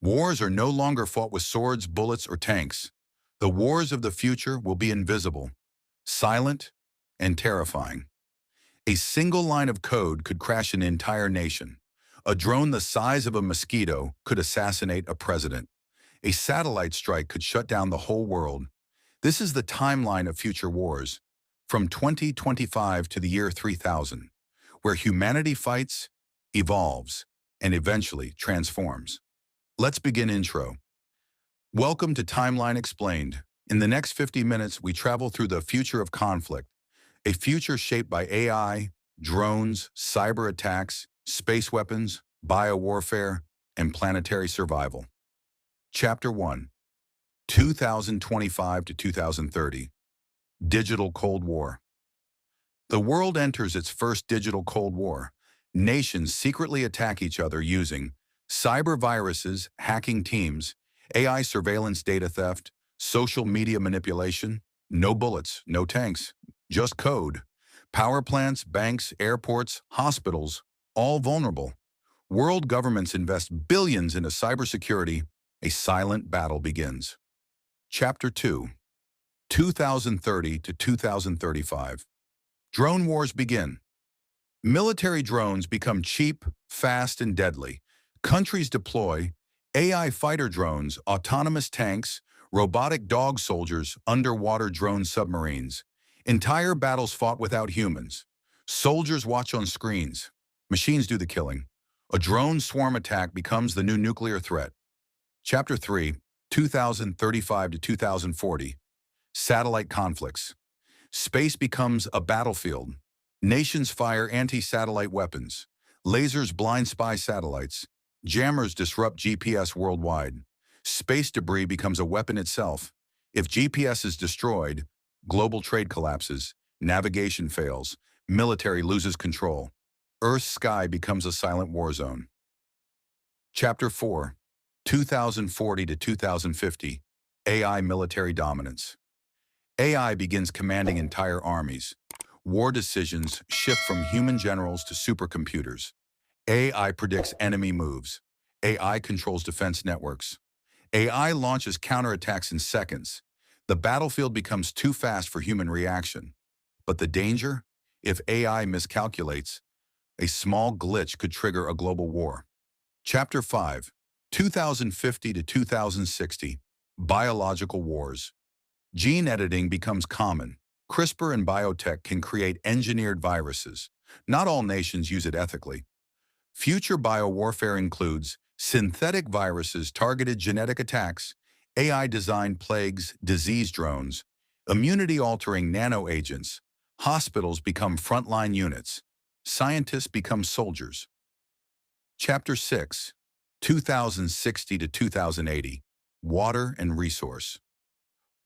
Wars are no longer fought with swords, bullets, or tanks. The wars of the future will be invisible, silent, and terrifying. A single line of code could crash an entire nation. A drone the size of a mosquito could assassinate a president. A satellite strike could shut down the whole world. This is the timeline of future wars, from 2025 to the year 3000, where humanity fights, evolves, and eventually transforms. Let's begin intro. Welcome to Timeline Explained. In the next 50 minutes, we travel through the future of conflict, a future shaped by AI, drones, cyber attacks, space weapons, biowarfare, and planetary survival. Chapter 1, 2025 to 2030, Digital Cold War. The world enters its first digital Cold War. Nations secretly attack each other using cyber viruses, hacking teams, AI surveillance, data theft, social media manipulation. No bullets, no tanks, just code. Power plants, banks, airports, hospitals, all vulnerable. World governments invest billions into cybersecurity. A silent battle begins. Chapter 2, 2030 to 2035. Drone wars begin. Military drones become cheap, fast, and deadly. Countries deploy AI fighter drones, autonomous tanks, robotic dog soldiers, underwater drone submarines. Entire battles fought without humans. Soldiers watch on screens. Machines do the killing. A drone swarm attack becomes the new nuclear threat. Chapter 3, 2035 to 2040. Satellite conflicts. Space becomes a battlefield. Nations fire anti-satellite weapons. Lasers blind spy satellites. Jammers disrupt GPS worldwide. Space debris becomes a weapon itself. If GPS is destroyed, global trade collapses, navigation fails, military loses control. Earth's sky becomes a silent war zone. Chapter 4, 2040 to 2050. AI military dominance. AI begins commanding entire armies. War decisions shift from human generals to supercomputers. AI predicts enemy moves. AI controls defense networks. AI launches counterattacks in seconds. The battlefield becomes too fast for human reaction. But the danger? If AI miscalculates, a small glitch could trigger a global war. Chapter 5, 2050 to 2060. Biological wars. Gene editing becomes common. CRISPR and biotech can create engineered viruses. Not all nations use it ethically. Future biowarfare includes synthetic viruses, targeted genetic attacks, AI-designed plagues, disease drones, immunity-altering nanoagents. Hospitals become frontline units. Scientists become soldiers. Chapter 6, 2060 to 2080. Water and resource.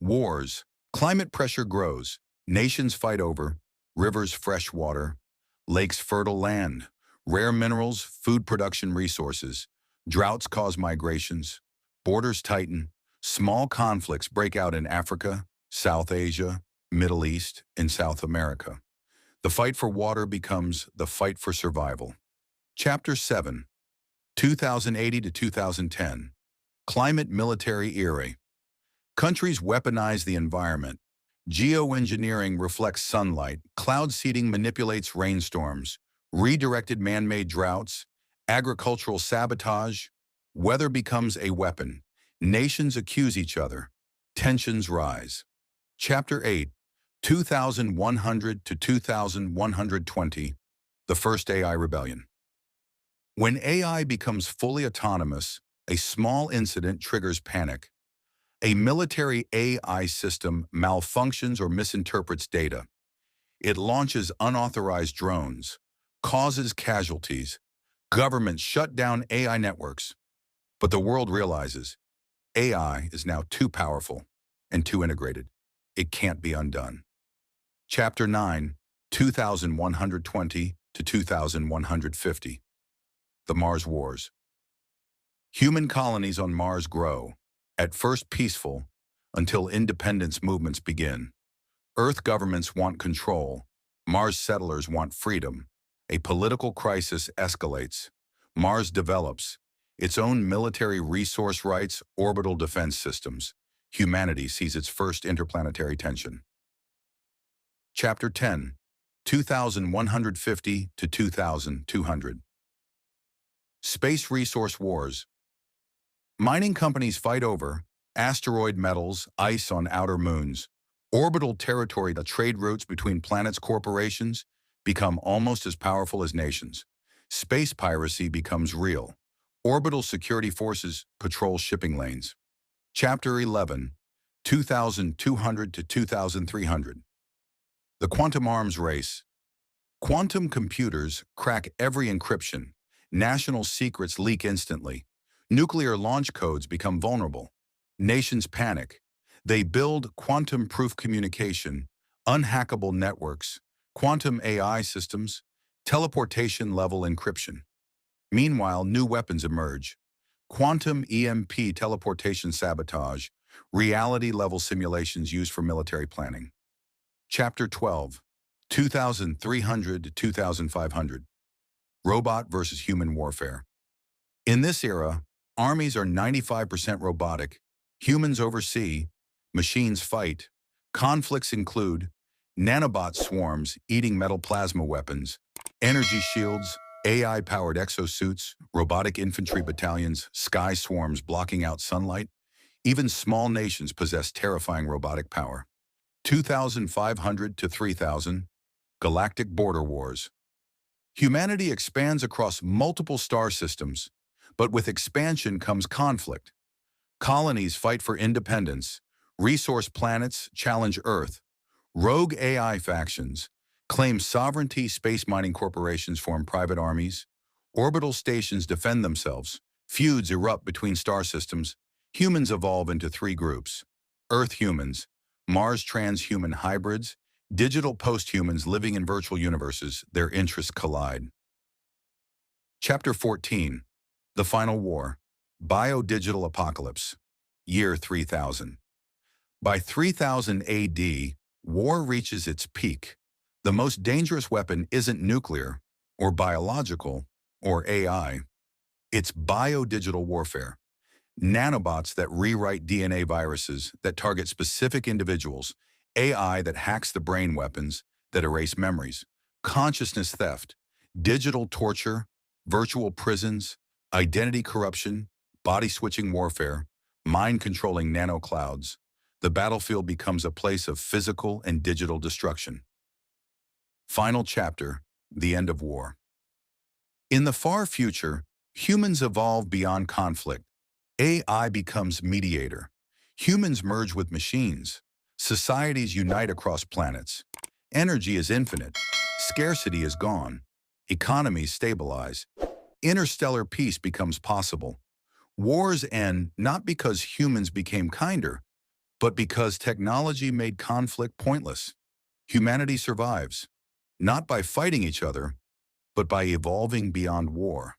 Wars. Climate pressure grows. Nations fight over rivers, fresh water, lakes, fertile land, rare minerals, food production resources. Droughts cause migrations. Borders tighten. Small conflicts break out in Africa, South Asia, Middle East, and South America. The fight for water becomes the fight for survival. Chapter 7, 2080 to 2010. Climate military era. Countries weaponize the environment. Geoengineering reflects sunlight. Cloud seeding manipulates rainstorms. Redirected man-made droughts. Agricultural sabotage. Weather becomes a weapon. Nations accuse each other. Tensions rise. Chapter 8, 2100 to 2120. The first AI rebellion. When AI becomes fully autonomous, a small incident triggers panic. A military AI system malfunctions or misinterprets data. It launches unauthorized drones, causes casualties. Governments shut down AI networks. But the world realizes AI is now too powerful and too integrated. It can't be undone. Chapter 9, 2120 to 2150. The Mars Wars. Human colonies on Mars grow, at first peaceful, until independence movements begin. Earth governments want control. Mars settlers want freedom. A political crisis escalates. Mars develops. its own military resource rights, orbital defense systems. Humanity sees its first interplanetary tension. Chapter 10, 2150 to 2200. Space Resource Wars. Mining companies fight over asteroid metals, ice on outer moons, orbital territory. The trade routes between planets. Corporations become almost as powerful as nations. Space piracy becomes real. Orbital security forces patrol shipping lanes. Chapter 11, 2200 to 2300. The Quantum Arms Race. Quantum computers crack every encryption. National secrets leak instantly. Nuclear launch codes become vulnerable. Nations panic. They build quantum-proof communication, unhackable networks, quantum AI systems, teleportation-level encryption. Meanwhile, new weapons emerge. Quantum EMP teleportation sabotage, reality-level simulations used for military planning. Chapter 12, 2300 to 2500. Robot versus human warfare. In this era, armies are 95% robotic, humans oversee, machines fight. Conflicts include nanobot swarms eating metal plasma weapons, energy shields, AI-powered exosuits, robotic infantry battalions, sky swarms blocking out sunlight. Even small nations possess terrifying robotic power. 2500 to 3000. Galactic border wars. Humanity expands across multiple star systems, but with expansion comes conflict. Colonies fight for independence. Resource planets challenge Earth. Rogue AI factions claim sovereignty. Space mining corporations form private armies. Orbital stations defend themselves. Feuds erupt between star systems. Humans evolve into three groups: Earth humans, Mars transhuman hybrids, digital post-humans living in virtual universes. Their interests collide. Chapter 14, The Final War. Bio-digital apocalypse. Year 3000. By 3000 AD, war reaches its peak. The most dangerous weapon isn't nuclear, or biological, or AI. It's bio-digital warfare. Nanobots that rewrite DNA, viruses that target specific individuals, AI that hacks the brain, weapons that erase memories, consciousness theft, digital torture, virtual prisons, identity corruption, body-switching warfare, mind-controlling nanoclouds. The battlefield becomes a place of physical and digital destruction. Final chapter, the end of war. In the far future, humans evolve beyond conflict. AI becomes mediator. Humans merge with machines. Societies unite across planets. Energy is infinite. Scarcity is gone. Economies stabilize. Interstellar peace becomes possible. Wars end not because humans became kinder, but because technology made conflict pointless. Humanity survives, not by fighting each other, but by evolving beyond war.